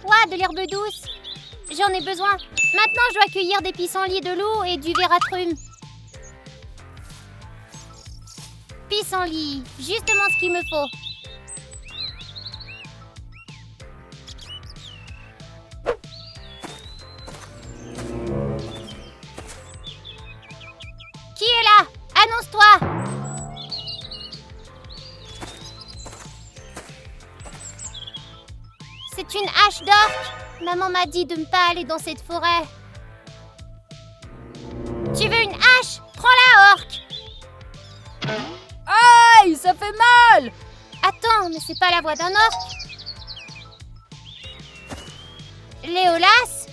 Ouah, de l'herbe douce. J'en ai besoin. Maintenant, je dois cueillir des pissenlits de loup et du vératrum. Pissenlit, justement ce qu'il me faut. Qui est là? Annonce-toi! C'est une hache d'orque. Maman m'a dit de ne pas aller dans cette forêt. Tu veux une hache? Prends-la, orque! Aïe, ça fait mal! Attends, mais c'est pas la voix d'un orque. Léolas?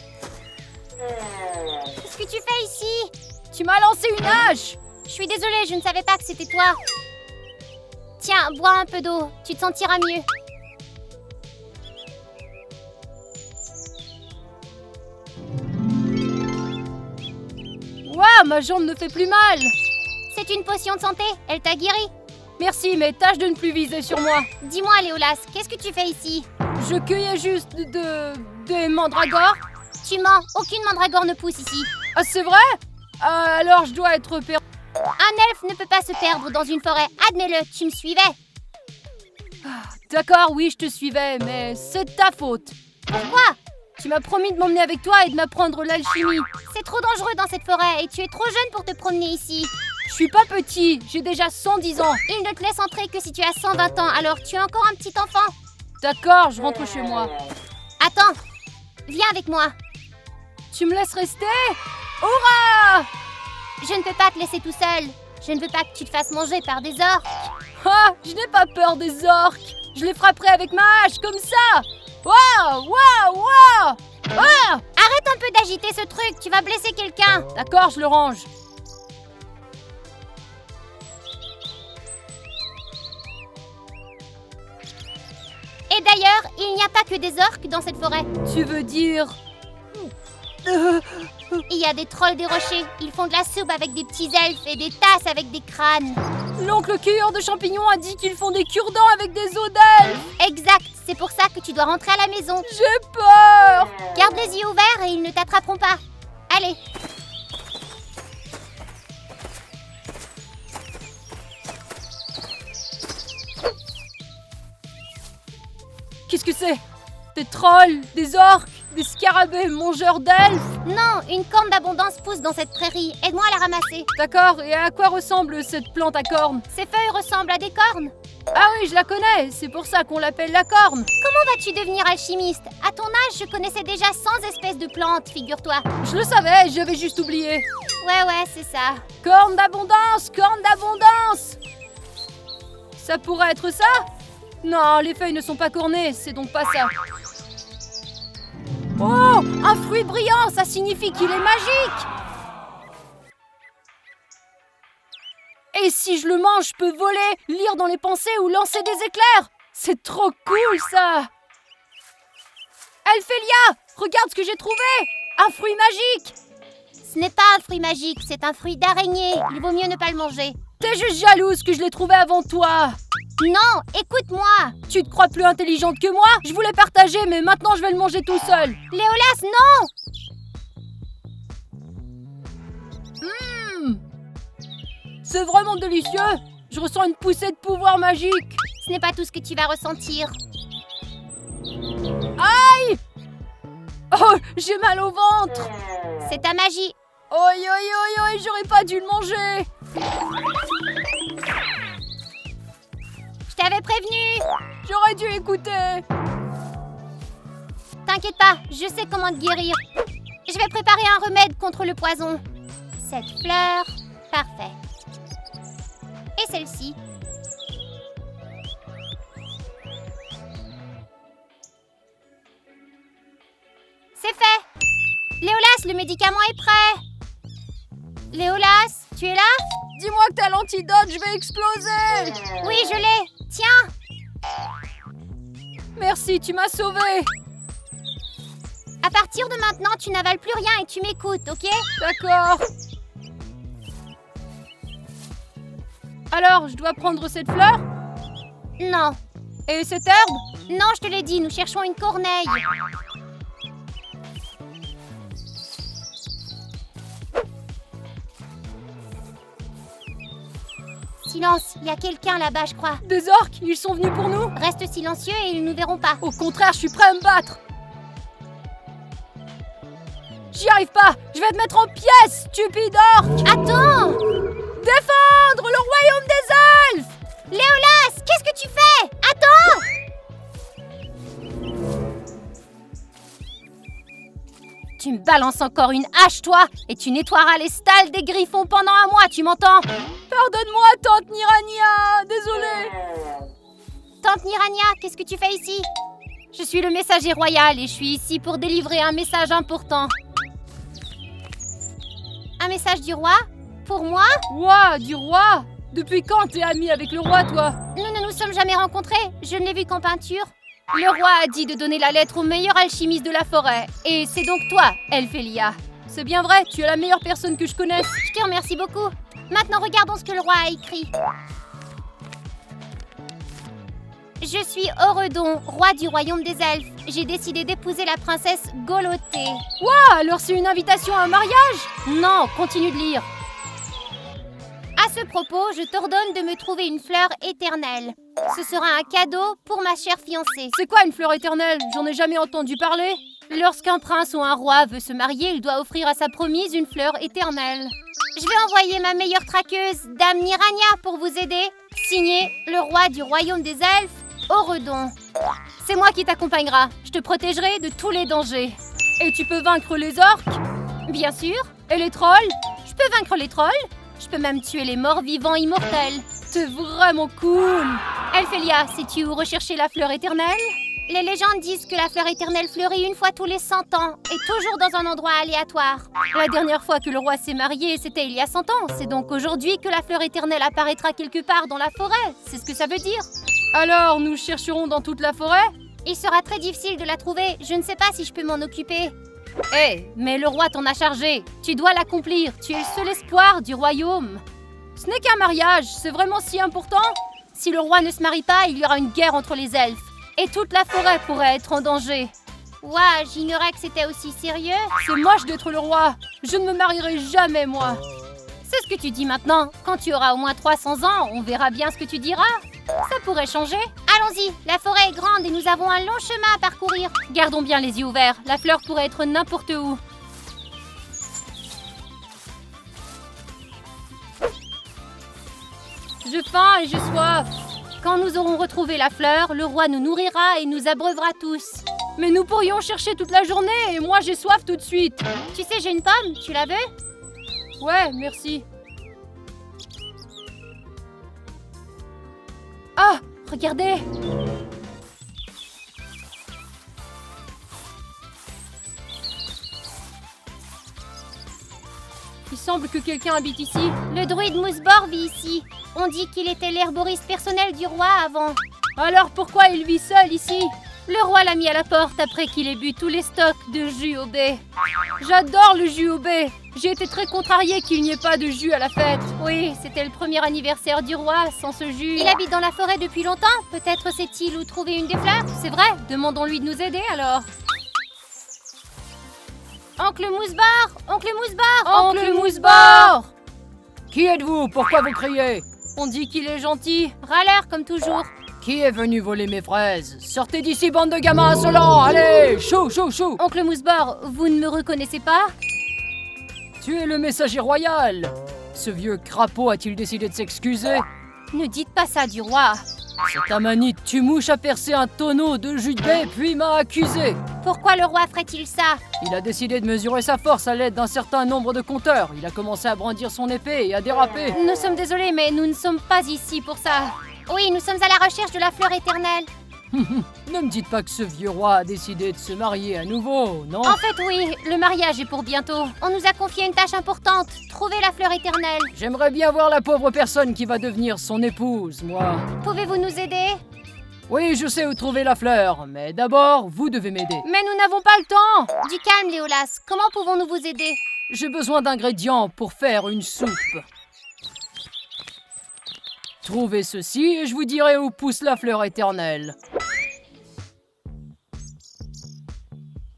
Qu'est-ce que tu fais ici? Tu m'as lancé une hache! Je suis désolée, je ne savais pas que c'était toi. Tiens, bois un peu d'eau, tu te sentiras mieux. Waouh, ma jambe ne fait plus mal! C'est une potion de santé, elle t'a guéri. Merci, mais tâche de ne plus viser sur moi. Dis-moi, Léolas, qu'est-ce que tu fais ici? Je cueillais juste des mandragores. Tu mens, aucune mandragore ne pousse ici. Ah, c'est vrai? Alors je dois être perdu. Un elfe ne peut pas se perdre dans une forêt, admets-le, tu me suivais. D'accord, oui, je te suivais, mais c'est de ta faute. Pourquoi? Tu m'as promis de m'emmener avec toi et de m'apprendre l'alchimie. C'est trop dangereux dans cette forêt et tu es trop jeune pour te promener ici. Je suis pas petit, j'ai déjà 110 ans. Il ne te laisse entrer que si tu as 120 ans, alors tu es encore un petit enfant. D'accord, je rentre chez moi. Attends, viens avec moi. Tu me laisses rester? Hurrah! Je ne peux pas te laisser tout seul. Je ne veux pas que tu te fasses manger par des orques. Ah, je n'ai pas peur des orques. Je les frapperai avec ma hache, comme ça. Waouh, waouh, waouh! Ah! Arrête un peu d'agiter ce truc, tu vas blesser quelqu'un. D'accord, je le range. Et d'ailleurs, il n'y a pas que des orques dans cette forêt. Tu veux dire... Il y a des trolls des rochers. Ils font de la soupe avec des petits elfes et des tasses avec des crânes. L'oncle cueilleur de champignons a dit qu'ils font des cure-dents avec des os d'elfes. Exact, c'est pour ça que tu dois rentrer à la maison. J'ai peur. Garde les yeux ouverts et ils ne t'attraperont pas. Allez. Qu'est-ce que c'est? Des trolls, des orques, des scarabées mangeurs d'elfes? Non, une corne d'abondance pousse dans cette prairie. Aide-moi à la ramasser. D'accord, et à quoi ressemble cette plante à cornes? Ces feuilles ressemblent à des cornes. Ah oui, je la connais, c'est pour ça qu'on l'appelle la corne. Comment vas-tu devenir alchimiste? À ton âge, je connaissais déjà 100 espèces de plantes, figure-toi. Je le savais, j'avais juste oublié. Ouais, c'est ça. Corne d'abondance, corne d'abondance. Ça pourrait être ça? Non, les feuilles ne sont pas cornées, c'est donc pas ça. Oh, un fruit brillant, ça signifie qu'il est magique. Et si je le mange, je peux voler, lire dans les pensées ou lancer des éclairs. C'est trop cool, ça. Elphélia, regarde ce que j'ai trouvé. Un fruit magique. Ce n'est pas un fruit magique, c'est un fruit d'araignée. Il vaut mieux ne pas le manger. T'es juste jalouse que je l'ai trouvé avant toi. Non, écoute-moi. Tu te crois plus intelligente que moi? Je voulais partager, mais maintenant je vais le manger tout seul. Léolas, non. C'est vraiment délicieux. Je ressens une poussée de pouvoir magique. Ce n'est pas tout ce que tu vas ressentir. Aïe! Oh, j'ai mal au ventre. C'est ta magie. Oi, oi, oi, oi, j'aurais pas dû le manger. Je t'avais prévenu. J'aurais dû écouter. T'inquiète pas, je sais comment te guérir. Je vais préparer un remède contre le poison. Cette fleur, parfait. Et celle-ci. C'est fait. Léolas, le médicament est prêt. Léolas, tu es là? Dis-moi que t'as l'antidote, je vais exploser. Oui, je l'ai. Tiens. Merci, tu m'as sauvée. À partir de maintenant, tu n'avales plus rien et tu m'écoutes, ok? D'accord. Alors, je dois prendre cette fleur? Non. Et cette herbe? Non, je te l'ai dit, nous cherchons une corneille. Silence, il y a quelqu'un là-bas, je crois. Des orques, ils sont venus pour nous? Reste silencieux et ils ne nous verront pas. Au contraire, je suis prêt à me battre. J'y arrive pas. Je vais te mettre en pièces, stupide orque. Attends! Défendre le royaume des elfes! Léolas, qu'est-ce que tu fais? Attends! Tu me balances encore une hache, toi, et tu nettoieras les stalles des griffons pendant un mois, tu m'entends? Pardonne-moi, tante Nirania. Désolée. Tante Nirania, qu'est-ce que tu fais ici? Je suis le messager royal et je suis ici pour délivrer un message important. Un message du roi? Pour moi? Ouah, du roi? Depuis quand t'es amie avec le roi, toi? Nous ne nous sommes jamais rencontrés, je ne l'ai vu qu'en peinture. Le roi a dit de donner la lettre au meilleur alchimiste de la forêt. Et c'est donc toi, Elphélia. C'est bien vrai, tu es la meilleure personne que je connaisse. Je te remercie beaucoup. Maintenant, regardons ce que le roi a écrit. Je suis Auredon, roi du royaume des elfes. J'ai décidé d'épouser la princesse Golotée. Ah, alors c'est une invitation à un mariage? Non, continue de lire. À ce propos, je t'ordonne de me trouver une fleur éternelle. Ce sera un cadeau pour ma chère fiancée. C'est quoi une fleur éternelle? J'en ai jamais entendu parler. Lorsqu'un prince ou un roi veut se marier, il doit offrir à sa promise une fleur éternelle. Je vais envoyer ma meilleure traqueuse, Dame Nirania, pour vous aider. Signé, le roi du royaume des elfes, Auredon. C'est moi qui t'accompagnera. Je te protégerai de tous les dangers. Et tu peux vaincre les orques? Bien sûr. Et les trolls? Je peux vaincre les trolls. Je peux même tuer les morts vivants immortels. C'est vraiment cool. Elphélia, sais-tu où rechercher la fleur éternelle? Les légendes disent que la fleur éternelle fleurit une fois tous les 100 ans et toujours dans un endroit aléatoire. La dernière fois que le roi s'est marié, c'était il y a 100 ans. C'est donc aujourd'hui que la fleur éternelle apparaîtra quelque part dans la forêt. C'est ce que ça veut dire. Alors, nous chercherons dans toute la forêt? Il sera très difficile de la trouver. Je ne sais pas si je peux m'en occuper. Hé, mais le roi t'en a chargé. Tu dois l'accomplir. Tu es le seul espoir du royaume. Ce n'est qu'un mariage. C'est vraiment si important? Si le roi ne se marie pas, il y aura une guerre entre les elfes. Et toute la forêt pourrait être en danger. Ouah, j'ignorais que c'était aussi sérieux. C'est moche d'être le roi. Je ne me marierai jamais, moi. C'est ce que tu dis maintenant. Quand tu auras au moins 300 ans, on verra bien ce que tu diras. Ça pourrait changer. Allons-y, la forêt est grande et nous avons un long chemin à parcourir. Gardons bien les yeux ouverts. La fleur pourrait être n'importe où. J'ai faim et j'ai soif. Quand nous aurons retrouvé la fleur, le roi nous nourrira et nous abreuvera tous. Mais nous pourrions chercher toute la journée et moi j'ai soif tout de suite. Tu sais, j'ai une pomme, tu la veux? Ouais, merci. Ah, regardez! Il semble que quelqu'un habite ici. Le druide Mousbor vit ici. On dit qu'il était l'herboriste personnel du roi avant. Alors pourquoi il vit seul ici? Le roi l'a mis à la porte après qu'il ait bu tous les stocks de jus au baie. J'adore le jus au baie. J'ai été très contrariée qu'il n'y ait pas de jus à la fête. Oui, c'était le premier anniversaire du roi sans ce jus. Il habite dans la forêt depuis longtemps. Peut-être sait-il où trouver une des fleurs. C'est vrai, demandons-lui de nous aider alors. Oncle Mousbor! Oncle Mousbor! Oncle Mousbor! Qui êtes-vous? Pourquoi vous criez? On dit qu'il est gentil. Râleur comme toujours. Qui est venu voler mes fraises? Sortez d'ici, bande de gamins insolents! Allez! Chou, chou, chou! Oncle Mousbor, vous ne me reconnaissez pas? Tu es le messager royal! Ce vieux crapaud a-t-il décidé de s'excuser? Ne dites pas ça du roi. Cet amanite tue-mouche a percé un tonneau de jus de baie puis m'a accusé. Pourquoi le roi ferait-il ça? Il a décidé de mesurer sa force à l'aide d'un certain nombre de compteurs. Il a commencé à brandir son épée et à déraper. Nous sommes désolés, mais nous ne sommes pas ici pour ça. Oui, nous sommes à la recherche de la fleur éternelle. Ne me dites pas que ce vieux roi a décidé de se marier à nouveau, non? En fait, oui, le mariage est pour bientôt. On nous a confié une tâche importante, trouver la fleur éternelle. J'aimerais bien voir la pauvre personne qui va devenir son épouse, moi. Pouvez-vous nous aider? Oui, je sais où trouver la fleur, mais d'abord, vous devez m'aider. Mais nous n'avons pas le temps. Du calme, Léolas. Comment pouvons-nous vous aider? J'ai besoin d'ingrédients pour faire une soupe. Trouvez ceci et je vous dirai où pousse la fleur éternelle.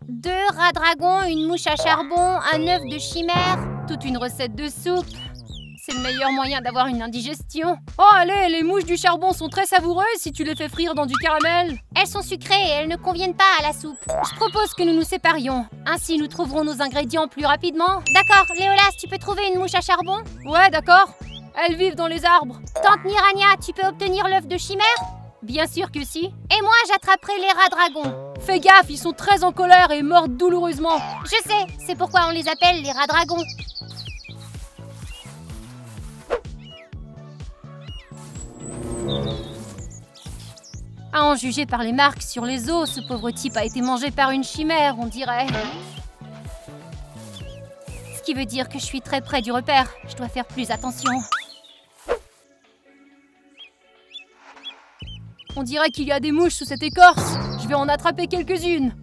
2 rats dragons, une mouche à charbon, un œuf de chimère, Toute une recette de soupe. C'est le meilleur moyen d'avoir une indigestion. Oh allez, les mouches du charbon sont très savoureuses si tu les fais frire dans du caramel. Elles sont sucrées et elles ne conviennent pas à la soupe. Je propose que nous nous séparions. Ainsi, nous trouverons nos ingrédients plus rapidement. D'accord, Léolas, tu peux trouver une mouche à charbon? Ouais, d'accord. Elles vivent dans les arbres. Tante Mirania, tu peux obtenir l'œuf de chimère? Bien sûr que si. Et moi, j'attraperai les rats dragons. Fais gaffe, ils sont très en colère et mordent douloureusement. Je sais, c'est pourquoi on les appelle les rats dragons. À en juger par les marques sur les os, ce pauvre type a été mangé par une chimère, on dirait. Ce qui veut dire que je suis très près du repère. Je dois faire plus attention. On dirait qu'il y a des mouches sous cette écorce. Je vais en attraper quelques-unes.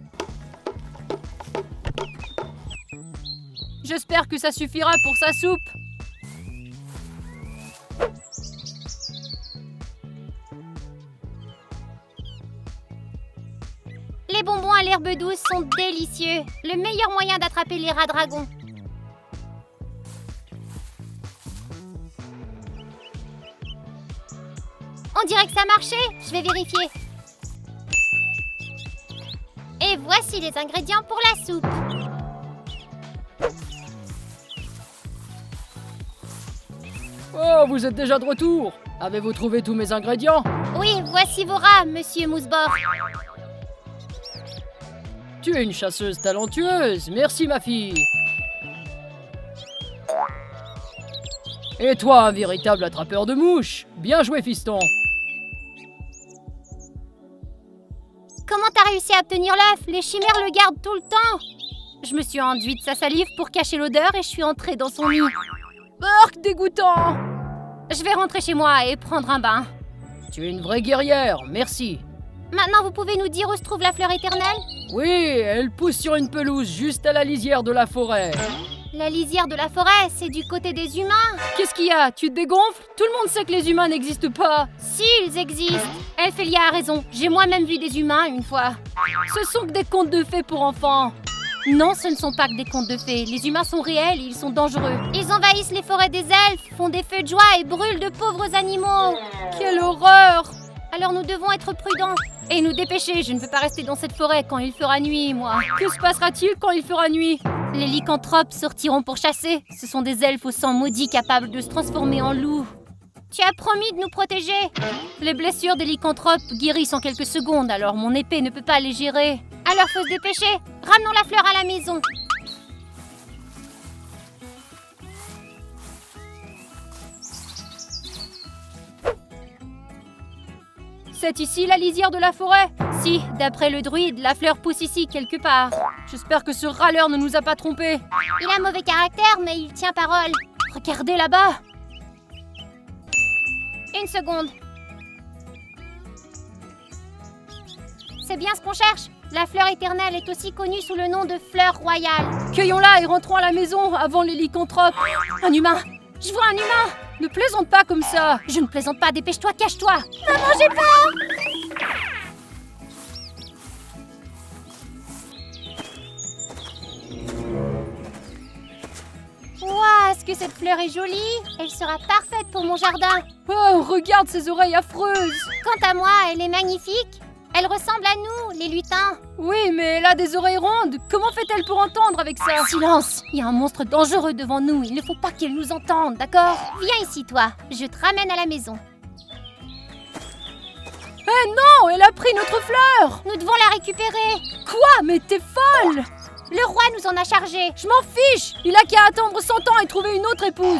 J'espère que ça suffira pour sa soupe. Les bonbons à l'herbe douce sont délicieux. Le meilleur moyen d'attraper les rats dragons. On dirait que ça marchait. Je vais vérifier. Et voici les ingrédients pour la soupe. Oh, vous êtes déjà de retour. Avez-vous trouvé tous mes ingrédients? Oui, voici vos rats, monsieur Mousebord. Tu es une chasseuse talentueuse. Merci, ma fille. Et toi, un véritable attrapeur de mouches. Bien joué, fiston. Comment t'as réussi à obtenir l'œuf? Les chimères le gardent tout le temps. Je me suis enduite sa salive pour cacher l'odeur et je suis entrée dans son nid. Burk, dégoûtant! Je vais rentrer chez moi et prendre un bain. Tu es une vraie guerrière. Merci. Maintenant, vous pouvez nous dire où se trouve la fleur éternelle? Oui, elle pousse sur une pelouse juste à la lisière de la forêt. La lisière de la forêt, c'est du côté des humains. Qu'est-ce qu'il y a? Tu te dégonfles? Tout le monde sait que les humains n'existent pas. Si, ils existent. Elphélia a raison. J'ai moi-même vu des humains une fois. Ce sont que des contes de fées pour enfants. Non, ce ne sont pas que des contes de fées. Les humains sont réels et ils sont dangereux. Ils envahissent les forêts des elfes, font des feux de joie et brûlent de pauvres animaux. Quelle horreur! Alors nous devons être prudents. Et nous dépêcher, je ne veux pas rester dans cette forêt quand il fera nuit, moi. Que se passera-t-il quand il fera nuit? Les lycanthropes sortiront pour chasser. Ce sont des elfes au sang maudit capables de se transformer en loups. Tu as promis de nous protéger. Les blessures des lycanthropes guérissent en quelques secondes, alors mon épée ne peut pas les gérer. Alors faut se dépêcher. Ramenons la fleur à la maison. C'est ici la lisière de la forêt? Si, d'après le druide, la fleur pousse ici quelque part. J'espère que ce râleur ne nous a pas trompés. Il a mauvais caractère, mais il tient parole. Regardez là-bas. Une seconde. C'est bien ce qu'on cherche. La fleur éternelle est aussi connue sous le nom de fleur royale. Cueillons-la et rentrons à la maison avant les lycanthropes. Un humain! Je vois un humain! Ne plaisante pas comme ça! Je ne plaisante pas, dépêche-toi, cache-toi! Maman, j'ai peur! Waouh, est-ce que cette fleur est jolie? Elle sera parfaite pour mon jardin. Oh, regarde ses oreilles affreuses! Quant à moi, elle est magnifique. Elle ressemble à nous, les lutins. Oui, mais elle a des oreilles rondes. Comment fait-elle pour entendre avec ça? Silence! Il y a un monstre dangereux devant nous. Il ne faut pas qu'elle nous entende, d'accord? Viens ici, toi. Je te ramène à la maison. Eh non! Elle a pris notre fleur! Nous devons la récupérer. Quoi? Mais t'es folle! Le roi nous en a chargé. Je m'en fiche! Il a qu'à attendre 100 ans et trouver une autre épouse.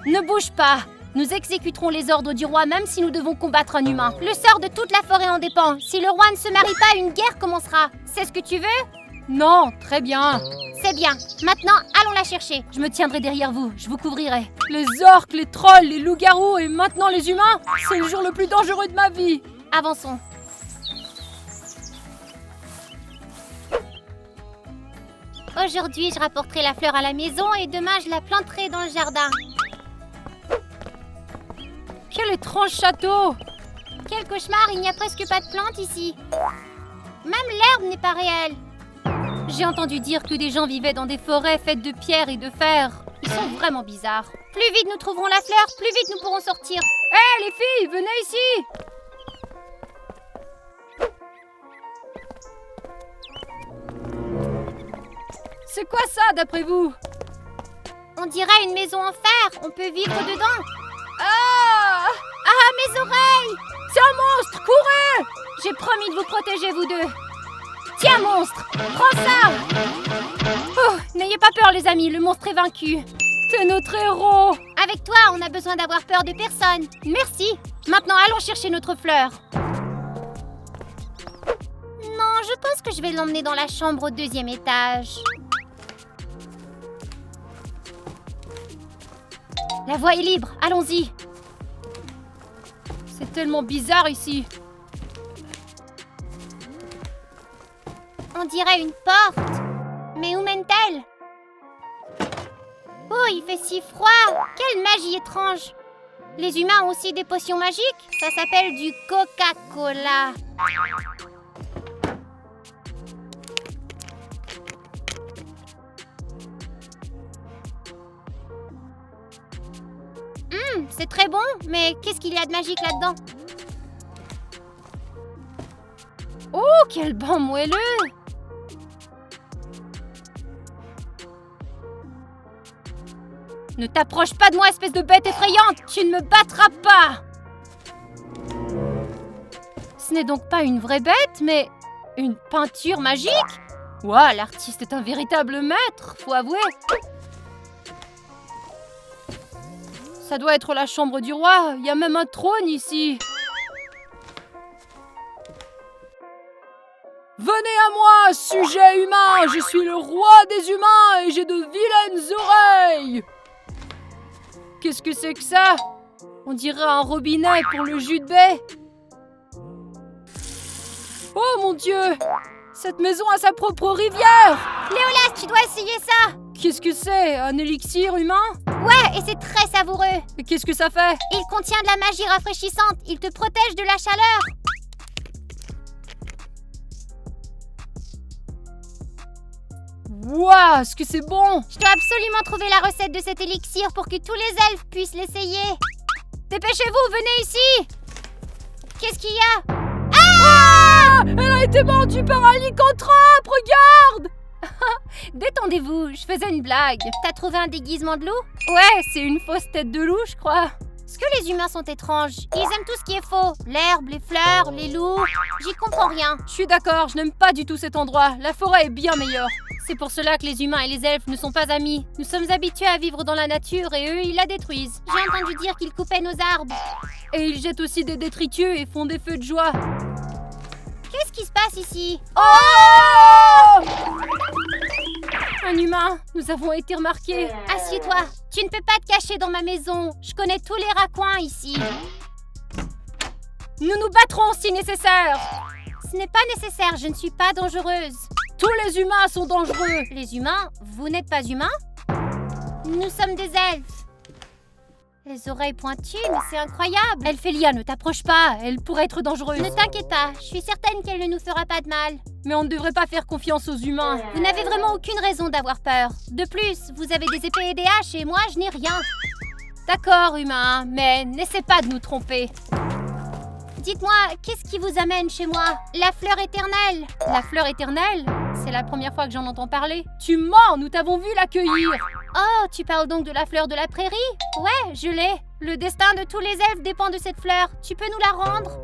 Ne bouge pas. Nous exécuterons les ordres du roi même si nous devons combattre un humain. Le sort de toute la forêt en dépend. Si le roi ne se marie pas, une guerre commencera. C'est ce que tu veux? Non, très bien. C'est bien. Maintenant, allons la chercher. Je me tiendrai derrière vous, je vous couvrirai. Les orques, les trolls, les loups-garous et maintenant les humains, c'est le jour le plus dangereux de ma vie. Avançons. Aujourd'hui, je rapporterai la fleur à la maison et demain, je la planterai dans le jardin. Quel étrange château! Quel cauchemar, il n'y a presque pas de plantes ici. Même l'herbe n'est pas réelle. J'ai entendu dire que des gens vivaient dans des forêts faites de pierre et de fer. Ils sont vraiment bizarres. Plus vite nous trouverons la fleur, plus vite nous pourrons sortir. Hé, les filles, venez ici! C'est quoi ça, d'après vous? On dirait une maison en fer. On peut vivre dedans. Ah! Ah, mes oreilles! C'est un monstre! Courez! J'ai promis de vous protéger, vous deux. Tiens, monstre! Prends ça! Oh, n'ayez pas peur, les amis, le monstre est vaincu. T'es notre héros! Avec toi, on a besoin d'avoir peur de personne. Merci! Maintenant, allons chercher notre fleur. Non, je pense que je vais l'emmener dans la chambre au 2e étage. La voie est libre, allons-y. C'est tellement bizarre ici. On dirait une porte. Mais où mène-t-elle? Oh, il fait si froid. Quelle magie étrange. Les humains ont aussi des potions magiques. Ça s'appelle du Coca-Cola. C'est très bon, mais qu'est-ce qu'il y a de magique là-dedans? Oh, quel banc moelleux! Ne t'approche pas de moi, espèce de bête effrayante! Tu ne me battras pas! Ce n'est donc pas une vraie bête, mais une peinture magique? Ouah, l'artiste est un véritable maître, faut avouer! Ça doit être la chambre du roi, il y a même un trône ici! Venez à moi, sujet humain! Je suis le roi des humains et j'ai de vilaines oreilles! Qu'est-ce que c'est que ça? On dirait un robinet pour le jus de baie. Oh mon Dieu! Cette maison a sa propre rivière! Léolas, tu dois essayer ça! Qu'est-ce que c'est? Un élixir humain? Ouais, et c'est très savoureux. Et qu'est-ce que ça fait? Il contient de la magie rafraîchissante. Il te protège de la chaleur. Waouh, ce que c'est bon! Je dois absolument trouver la recette de cet élixir pour que tous les elfes puissent l'essayer. Dépêchez-vous, venez ici! Qu'est-ce qu'il y a? Ah! Elle a été mordue par un lycanthrope, regarde! Détendez-vous, je faisais une blague. T'as trouvé un déguisement de loup? Ouais, c'est une fausse tête de loup, je crois. Est-ce que les humains sont étranges? Ils aiment tout ce qui est faux. L'herbe, les fleurs, les loups. J'y comprends rien. Je suis d'accord, je n'aime pas du tout cet endroit. La forêt est bien meilleure. C'est pour cela que les humains et les elfes ne sont pas amis. Nous sommes habitués à vivre dans la nature et eux, ils la détruisent. J'ai entendu dire qu'ils coupaient nos arbres. Et ils jettent aussi des détritus et font des feux de joie. Qu'est-ce qui se passe ici? Oh! Un humain, nous avons été remarqués. Assieds-toi. Tu ne peux pas te cacher dans ma maison. Je connais tous les raccoins ici. Nous nous battrons si nécessaire. Ce n'est pas nécessaire, je ne suis pas dangereuse. Tous les humains sont dangereux. Les humains? Vous n'êtes pas humains? Nous sommes des elfes. Les oreilles pointues, mais c'est incroyable. Elphélia, ne t'approche pas, elle pourrait être dangereuse. Ne t'inquiète pas, je suis certaine qu'elle ne nous fera pas de mal. Mais on ne devrait pas faire confiance aux humains. Vous n'avez vraiment aucune raison d'avoir peur. De plus, vous avez des épées et des haches et moi, je n'ai rien. D'accord, humain, mais n'essaie pas de nous tromper. Dites-moi, qu'est-ce qui vous amène chez moi? La fleur éternelle. La fleur éternelle? C'est la première fois que j'en entends parler. Tu mens, nous t'avons vu l'accueillir. Oh, tu parles donc de la fleur de la prairie? Ouais, je l'ai. Le destin de tous les elfes dépend de cette fleur. Tu peux nous la rendre?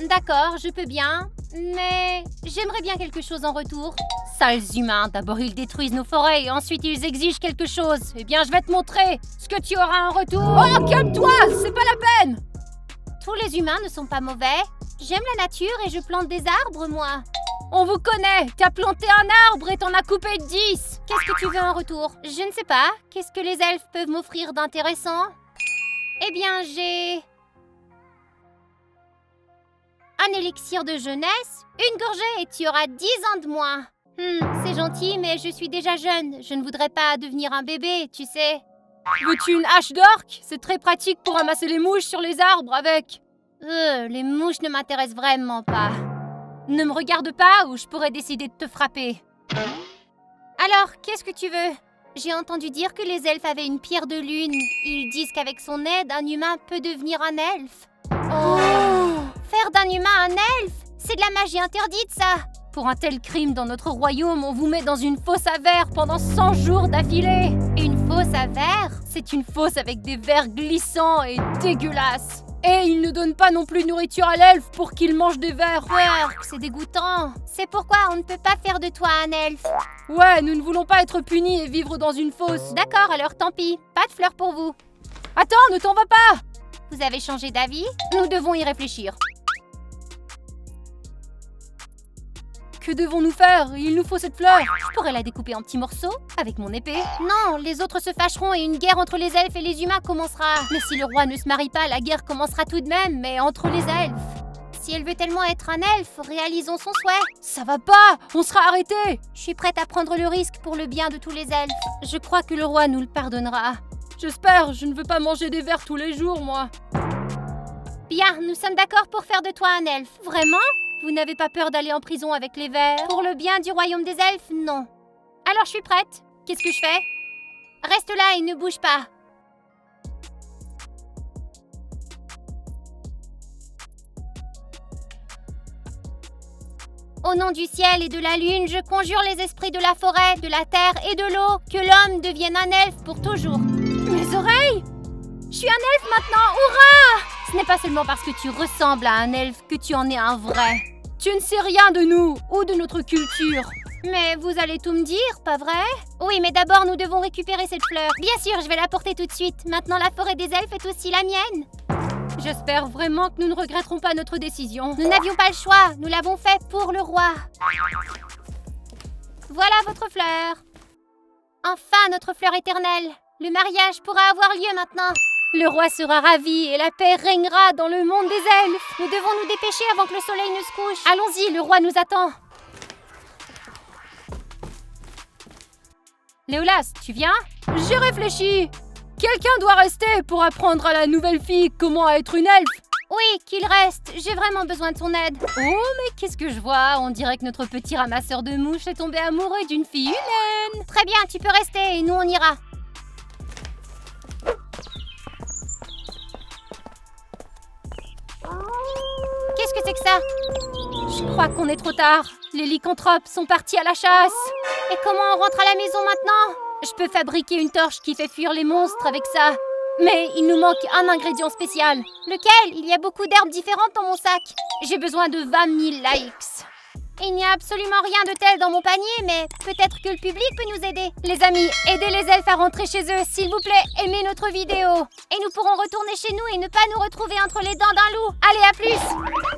D'accord, je peux bien. Mais j'aimerais bien quelque chose en retour. Sales humains, d'abord ils détruisent nos forêts et ensuite ils exigent quelque chose. Eh bien, je vais te montrer ce que tu auras en retour. Oh, calme-toi, c'est pas la peine. Tous les humains ne sont pas mauvais. J'aime la nature et je plante des arbres, moi. On vous connaît. T'as planté un arbre et t'en as coupé 10. Qu'est-ce que tu veux en retour? Je ne sais pas. Qu'est-ce que les elfes peuvent m'offrir d'intéressant? Eh bien, j'ai... un élixir de jeunesse, une gorgée et tu auras 10 ans de moins. C'est gentil, mais je suis déjà jeune. Je ne voudrais pas devenir un bébé, tu sais. Veux-tu une hache d'orque? C'est très pratique pour ramasser les mouches sur les arbres avec. Les mouches ne m'intéressent vraiment pas. Ne me regarde pas ou je pourrais décider de te frapper. Alors, qu'est-ce que tu veux? J'ai entendu dire que les elfes avaient une pierre de lune. Ils disent qu'avec son aide, un humain peut devenir un elfe. Oh! Faire d'un humain un elfe? C'est de la magie interdite, ça! Pour un tel crime dans notre royaume, on vous met dans une fosse à verre pendant 100 jours d'affilée. Une fosse à verre? C'est une fosse avec des vers glissants et dégueulasses. Et ils ne donnent pas non plus de nourriture à l'elfe pour qu'il mange des vers. Work, c'est dégoûtant. C'est pourquoi on ne peut pas faire de toi un elfe. Ouais, nous ne voulons pas être punis et vivre dans une fosse. D'accord, alors tant pis. Pas de fleurs pour vous. Attends, ne t'en vas pas! Vous avez changé d'avis? Nous devons y réfléchir. Que devons-nous faire? Il nous faut cette fleur. Je pourrais la découper en petits morceaux avec mon épée. Non, les autres se fâcheront et une guerre entre les elfes et les humains commencera. Mais si le roi ne se marie pas, la guerre commencera tout de même, mais entre les elfes. Si elle veut tellement être un elfe, réalisons son souhait. Ça va pas! On sera arrêtés! Je suis prête à prendre le risque pour le bien de tous les elfes. Je crois que le roi nous le pardonnera. J'espère, je ne veux pas manger des vers tous les jours, moi. Bien, nous sommes d'accord pour faire de toi un elfe. Vraiment? Vous n'avez pas peur d'aller en prison avec les vers? Pour le bien du royaume des elfes, non. Alors je suis prête. Qu'est-ce que je fais? Reste là et ne bouge pas. Au nom du ciel et de la lune, je conjure les esprits de la forêt, de la terre et de l'eau, que l'homme devienne un elfe pour toujours. Mes oreilles! Je suis un elfe maintenant, hurrah! Ce n'est pas seulement parce que tu ressembles à un elfe que tu en es un vrai. Tu ne sais rien de nous ou de notre culture. Mais vous allez tout me dire, pas vrai? Oui, mais d'abord nous devons récupérer cette fleur. Bien sûr, je vais la porter tout de suite. Maintenant, la forêt des elfes est aussi la mienne. J'espère vraiment que nous ne regretterons pas notre décision. Nous n'avions pas le choix. Nous l'avons fait pour le roi. Voilà votre fleur. Enfin, notre fleur éternelle. Le mariage pourra avoir lieu maintenant. Le roi sera ravi et la paix régnera dans le monde des elfes. Nous devons nous dépêcher avant que le soleil ne se couche. Allons-y, le roi nous attend. Léolas, tu viens? J'ai réfléchi. Quelqu'un doit rester pour apprendre à la nouvelle fille comment être une elfe. Oui, qu'il reste. J'ai vraiment besoin de son aide. Oh, mais qu'est-ce que je vois? On dirait que notre petit ramasseur de mouches est tombé amoureux d'une fille humaine. Très bien, tu peux rester et nous on ira. Qu'est-ce que c'est que ça? Je crois qu'on est trop tard. Les lycanthropes sont partis à la chasse. Et comment on rentre à la maison maintenant? Je peux fabriquer une torche qui fait fuir les monstres avec ça. Mais il nous manque un ingrédient spécial. Lequel? Il y a beaucoup d'herbes différentes dans mon sac. J'ai besoin de 20 000 likes. Il n'y a absolument rien de tel dans mon panier, mais peut-être que le public peut nous aider. Les amis, aidez les elfes à rentrer chez eux, s'il vous plaît, aimez notre vidéo. Et nous pourrons retourner chez nous et ne pas nous retrouver entre les dents d'un loup. Allez, à plus!